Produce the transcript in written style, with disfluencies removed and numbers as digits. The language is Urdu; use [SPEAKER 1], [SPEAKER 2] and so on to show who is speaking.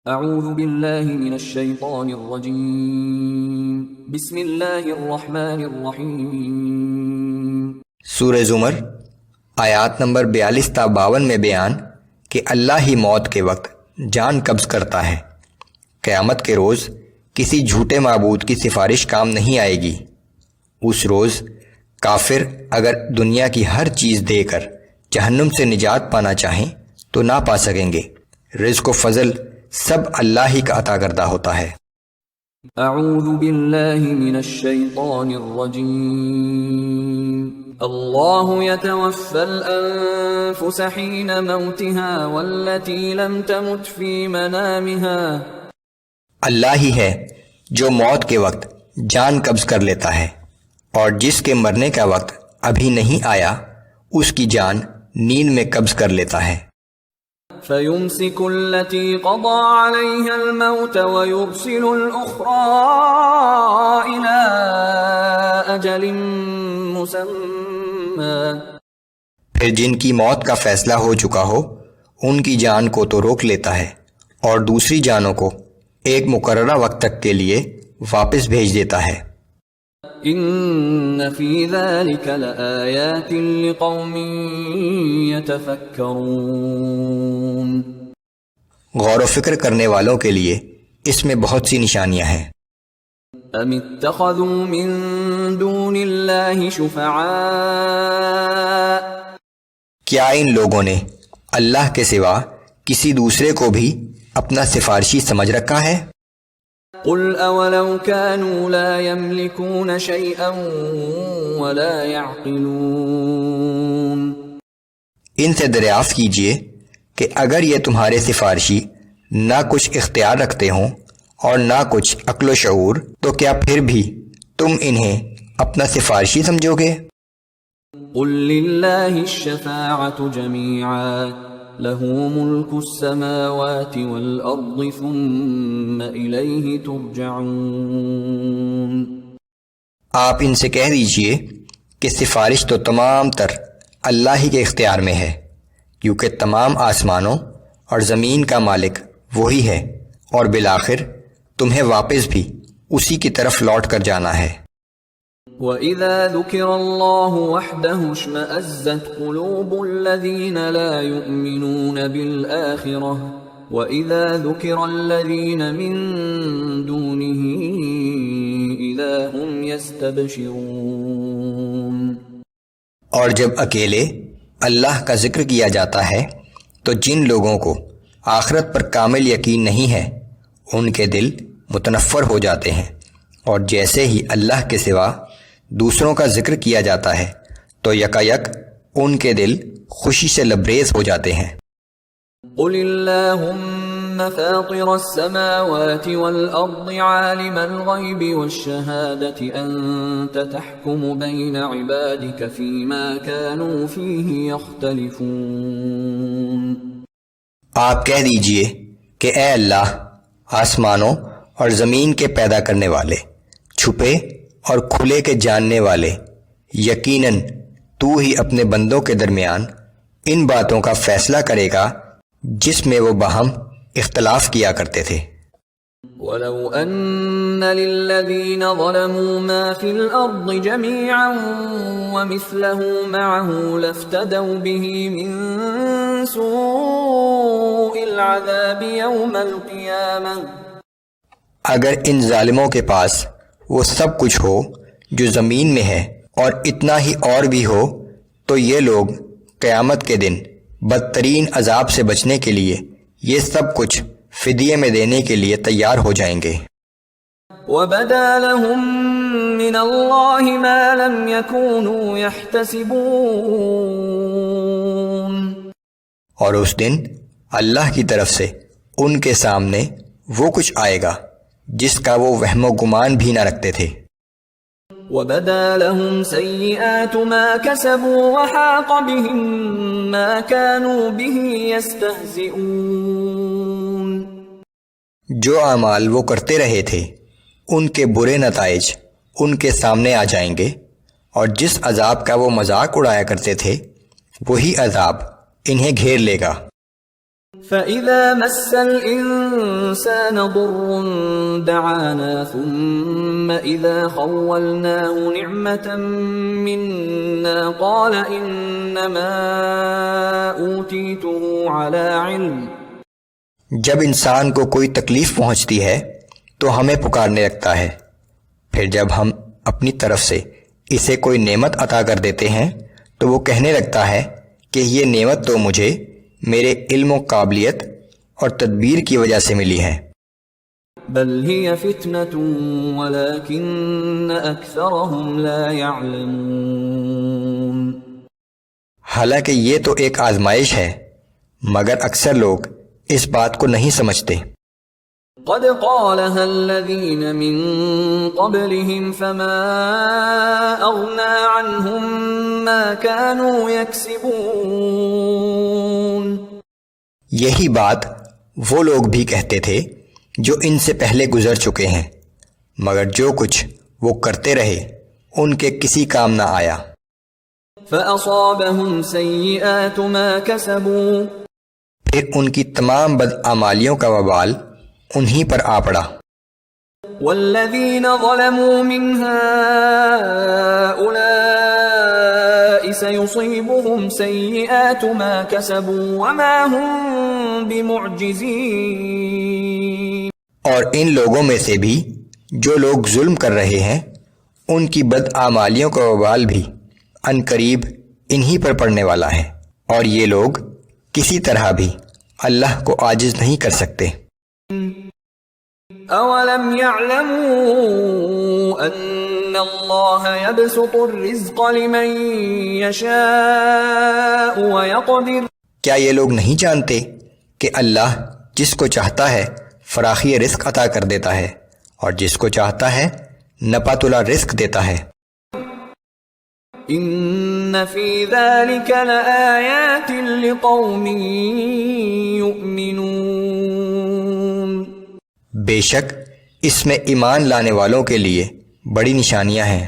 [SPEAKER 1] اعوذ باللہ من الشیطان الرجیم بسم اللہ الرحمن الرحیم۔
[SPEAKER 2] سورہ زمر آیات نمبر 42 تا 52 میں بیان کہ اللہ ہی موت کے وقت جان قبض کرتا ہے۔ قیامت کے روز کسی جھوٹے معبود کی سفارش کام نہیں آئے گی۔ اس روز کافر اگر دنیا کی ہر چیز دے کر جہنم سے نجات پانا چاہیں تو نہ پا سکیں گے۔ رزق و فضل سب اللہ ہی کا عطا کردہ ہوتا ہے۔
[SPEAKER 1] اعوذ باللہ من الشیطان الرجیم۔ اللہ يتوفى الانفس حین موتها والتي لم تمت في منامها۔
[SPEAKER 2] اللہ ہی ہے جو موت کے وقت جان قبض کر لیتا ہے، اور جس کے مرنے کا وقت ابھی نہیں آیا اس کی جان نیند میں قبض کر لیتا ہے۔
[SPEAKER 1] فَيُمْسِكُ الَّتِي قَضَى عَلَيْهَا الْمَوْتَ وَيُرْسِلُ الْأُخْرَى إِلَىٰ أَجَلٍ مُّسَمًّى۔
[SPEAKER 2] پھر جن کی موت کا فیصلہ ہو چکا ہو ان کی جان کو تو روک لیتا ہے اور دوسری جانوں کو ایک مقررہ وقت تک کے لیے واپس بھیج دیتا ہے۔
[SPEAKER 1] ان فی ذلک لآیات لقوم یتفکرون۔
[SPEAKER 2] غور و فکر کرنے والوں کے لیے اس میں بہت سی نشانیاں ہیں۔
[SPEAKER 1] ام اتخذوا من دون اللہ شفعاء۔
[SPEAKER 2] کیا ان لوگوں نے اللہ کے سوا کسی دوسرے کو بھی اپنا سفارشی سمجھ رکھا ہے؟
[SPEAKER 1] قل اولو كانوا لا يملكون شيئا ولا يعقلون۔
[SPEAKER 2] ان سے دریافت کیجئے کہ اگر یہ تمہارے سفارشی نہ کچھ اختیار رکھتے ہوں اور نہ کچھ عقل و شعور، تو کیا پھر بھی تم انہیں اپنا سفارشی سمجھو گے؟
[SPEAKER 1] قل للہ الشفاعة جميعا له ملك السماوات والأرض ثم إليه ترجعون۔
[SPEAKER 2] آپ ان سے کہہ دیجئے کہ سفارش تو تمام تر اللہ ہی کے اختیار میں ہے، کیونکہ تمام آسمانوں اور زمین کا مالک وہی ہے، اور بالآخر تمہیں واپس بھی اسی کی طرف لوٹ کر جانا ہے۔
[SPEAKER 1] وَإِذَا ذُكِرَ اللَّهُ وَحْدَهُ اشْمَأَزَّتْ قُلُوبُ الَّذِينَ لَا يُؤْمِنُونَ بِالْآخِرَةِ وَإِذَا ذُكِرَ الَّذِينَ مِن دُونِهِ إِذَا هُمْ يَسْتَبْشِرُونَ۔
[SPEAKER 2] اور جب اکیلے اللہ کا ذکر کیا جاتا ہے تو جن لوگوں کو آخرت پر کامل یقین نہیں ہے ان کے دل متنفر ہو جاتے ہیں، اور جیسے ہی اللہ کے سوا دوسروں کا ذکر کیا جاتا ہے تو یکایک ان کے دل خوشی سے لبریز ہو جاتے ہیں۔
[SPEAKER 1] قل اللہم فاطر السماوات والارض عالم الغیب والشہادة انت تحکم بین عبادک فیما كانوا فیہ یختلفون۔
[SPEAKER 2] آپ کہہ دیجئے کہ اے اللہ، آسمانوں اور زمین کے پیدا کرنے والے، چھپے اور کھلے کے جاننے والے، یقیناً تو ہی اپنے بندوں کے درمیان ان باتوں کا فیصلہ کرے گا جس میں وہ باہم اختلاف کیا کرتے تھے۔
[SPEAKER 1] وَلَوْ أَنَّ لِلَّذِينَ ظَلَمُوا مَا فِي الْأَرْضِ جَمِيعًا وَمِثْلَهُ مَعَهُ لَافْتَدَوْا بِهِ مِن سُوءِ الْعَذَابِ يَوْمَ الْقِيَامَةِ۔
[SPEAKER 2] اگر ان ظالموں کے پاس وہ سب کچھ ہو جو زمین میں ہے اور اتنا ہی اور بھی ہو تو یہ لوگ قیامت کے دن بدترین عذاب سے بچنے کے لیے یہ سب کچھ فدیے میں دینے کے لیے تیار ہو جائیں گے۔
[SPEAKER 1] وَبَدَا لَهُم مِّنَ اللَّهِ مَا لَمْ يَكُونُوا يَحْتَسِبُونَ۔
[SPEAKER 2] اور اس دن اللہ کی طرف سے ان کے سامنے وہ کچھ آئے گا جس کا وہ وہم و گمان بھی نہ رکھتے تھے۔
[SPEAKER 1] وَبَدَا لَهُمْ سَيِّئَاتُ مَا كَسَبُوا وَحَاقَ بِهِم مَّا كَانُوا بِهِ يَسْتَهْزِئُونَ۔
[SPEAKER 2] جو اعمال وہ کرتے رہے تھے ان کے برے نتائج ان کے سامنے آ جائیں گے، اور جس عذاب کا وہ مذاق اڑایا کرتے تھے وہی عذاب انہیں گھیر لے گا۔
[SPEAKER 1] فإذا مس الإنسان ضر دعانا ثم إذا خولناه نعمة منا قال إنما أوتيته على علم.
[SPEAKER 2] جب انسان کو کوئی تکلیف پہنچتی ہے تو ہمیں پکارنے لگتا ہے، پھر جب ہم اپنی طرف سے اسے کوئی نعمت عطا کر دیتے ہیں تو وہ کہنے لگتا ہے کہ یہ نعمت تو مجھے میرے علم و قابلیت اور تدبیر کی وجہ سے ملی ہے.
[SPEAKER 1] بل هي فتنة ولكن أكثرهم لا يعلمون.
[SPEAKER 2] حالانکہ یہ تو ایک آزمائش ہے مگر اکثر لوگ اس بات کو نہیں سمجھتے.
[SPEAKER 1] قد قالها الذين من قبلهم فما أغنى عنهم ما كانوا يكسبون.
[SPEAKER 2] یہی بات وہ لوگ بھی کہتے تھے جو ان سے پہلے گزر چکے ہیں، مگر جو کچھ وہ کرتے رہے ان کے کسی کام نہ آیا.
[SPEAKER 1] فأصابهم سيئات ما كسبوا.
[SPEAKER 2] پھر ان کی تمام بدعمالیوں کا وبال انہی پر آ پڑا.
[SPEAKER 1] والذين ظلموا من هؤلاء سيصيبهم سيئات ما كسبوا وما هم بمعجزين.
[SPEAKER 2] اور ان لوگوں میں سے بھی جو لوگ ظلم کر رہے ہیں ان کی بدعمالیوں کا وبال بھی عنقریب انہی پر پڑنے والا ہے، اور یہ لوگ کسی طرح بھی اللہ کو عاجز نہیں کر سکتے.
[SPEAKER 1] اولم يعلموا ان اللہ يبسط الرزق لمن يشاء ويقدر.
[SPEAKER 2] کیا یہ لوگ نہیں جانتے کہ اللہ جس کو چاہتا ہے فراخی رزق عطا کر دیتا ہے اور جس کو چاہتا ہے نپاتلا رزق دیتا ہے.
[SPEAKER 1] ان فی ذلک لآیات لقوم یؤمنون.
[SPEAKER 2] بے شک اس میں ایمان لانے والوں کے لیے بڑی نشانیاں ہیں.